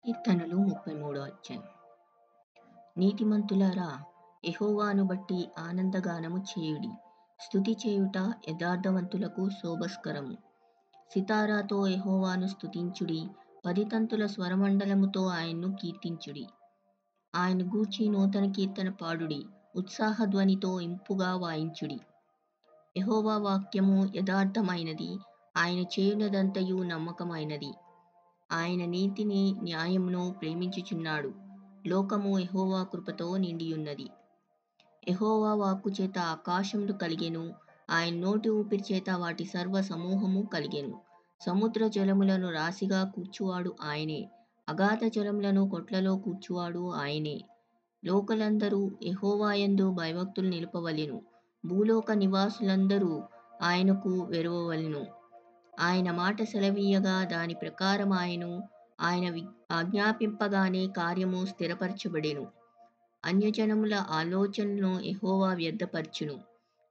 కీర్తనలు 33 అధ్యాయం. నీతిమంతులారా, యెహోవాను బట్టి ఆనందగానము చేయుడి. స్తుతి చేయుట యథార్థవంతులకు శోభస్కరము. సితారాతో యెహోవాను స్తుతించుడి. పదితంతుల స్వరమండలముతో ఆయన్ను కీర్తించుడి. ఆయన గూర్చి నూతన కీర్తన పాడుడి. ఉత్సాహధ్వనితో ఇంపుగా వాయించుడి. యెహోవా వాక్యము యథార్థమైనది. ఆయన చేయునదంతయు నమ్మకమైనది. ఆయన నీతిని న్యాయమును ప్రేమించుచున్నాడు. లోకము యెహోవా కృపతో నిండియున్నది. యెహోవా వాక్కు చేత ఆకాశములు కలిగెను. ఆయన నోటి ఊపిరి చేత వాటి సర్వ సమూహము కలిగెను. సముద్ర జలములను రాశిగా కూర్చువాడు ఆయనే. అగాధ జలములను కొట్లలో కూర్చువాడు ఆయనే. లోకులందరూ యెహోవాయందు భయభక్తులు నిలుపవలెను. భూలోక నివాసులందరూ ఆయనకు వెరువవలెను. ఆయన మాట సెలవీయగా దాని ప్రకారమాయెను. ఆయన ఆజ్ఞాపింపగానే కార్యము స్థిరపరచబడెను. అన్యజనముల ఆలోచనలను యెహోవా వ్యర్థపరచును.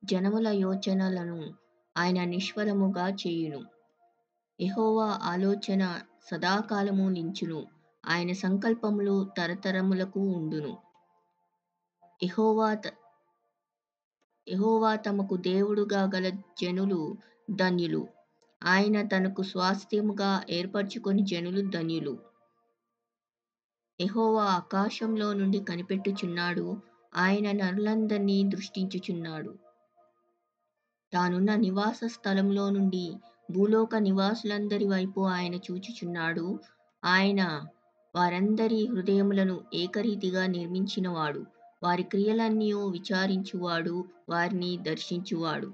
జనముల యోచనలను ఆయన నిష్ఫలముగా చేయును. యెహోవా ఆలోచన సదాకాలము నించును. ఆయన సంకల్పములు తరతరములకు ఉండును. యెహోవా తమకు దేవుడుగా గల జనులు ధన్యులు. ఆయన తనకు స్వాస్థ్యముగా ఏర్పరచుకొని జనులు ధన్యులు. యెహోవా ఆకాశంలో నుండి కనిపెట్టుచున్నాడు. ఆయన నరులందరినీ దృష్టించుచున్నాడు. తానున్న నివాస స్థలంలో నుండి భూలోక నివాసులందరి వైపు ఆయన చూచుచున్నాడు. ఆయన వారందరి హృదయములను ఏకరీతిగా నిర్మించినవాడు. వారి క్రియలన్నీయు విచారించువాడు, వారిని దర్శించువాడు.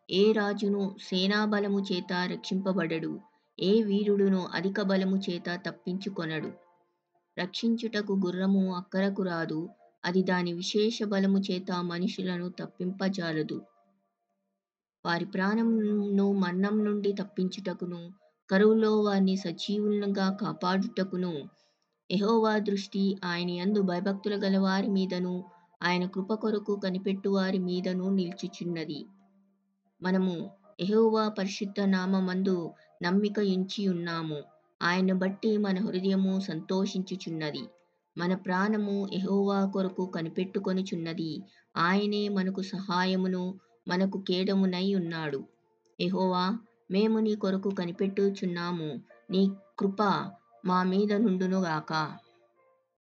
ఏ రాజును సేనాబలము చేత రక్షింపబడడు. ఏ వీరుడును అధిక బలము చేత తప్పించుకొనడు. రక్షించుటకు గుర్రము అక్కరకు రాదు. అది దాని విశేష బలము చేత మనుషులను తప్పింపజాలదు. వారి ప్రాణమును మరణం నుండి తప్పించుటకును, కరువులో వారిని సజీవులుగా కాపాడుటకును యెహోవా దృష్టి ఆయన యందు భయభక్తులు గల వారి మీదను, ఆయన కృప కొరకు కనిపెట్టు వారి మీదను నిలుచుచున్నది. మనము యెహోవా పరిశుద్ధ నామమందు నమ్మిక ఉంచియున్నాము. ఆయన్ను బట్టి మన హృదయము సంతోషించుచున్నది. మన ప్రాణము యెహోవా కొరకు కనిపెట్టుకొనుచున్నది. ఆయనే మనకు సహాయమును, మనకు కేడమునై ఉన్నాడు. యెహోవా, మేము నీ కొరకు కనిపెట్టుచున్నాము. నీ కృప మా మీద నుండును గాక.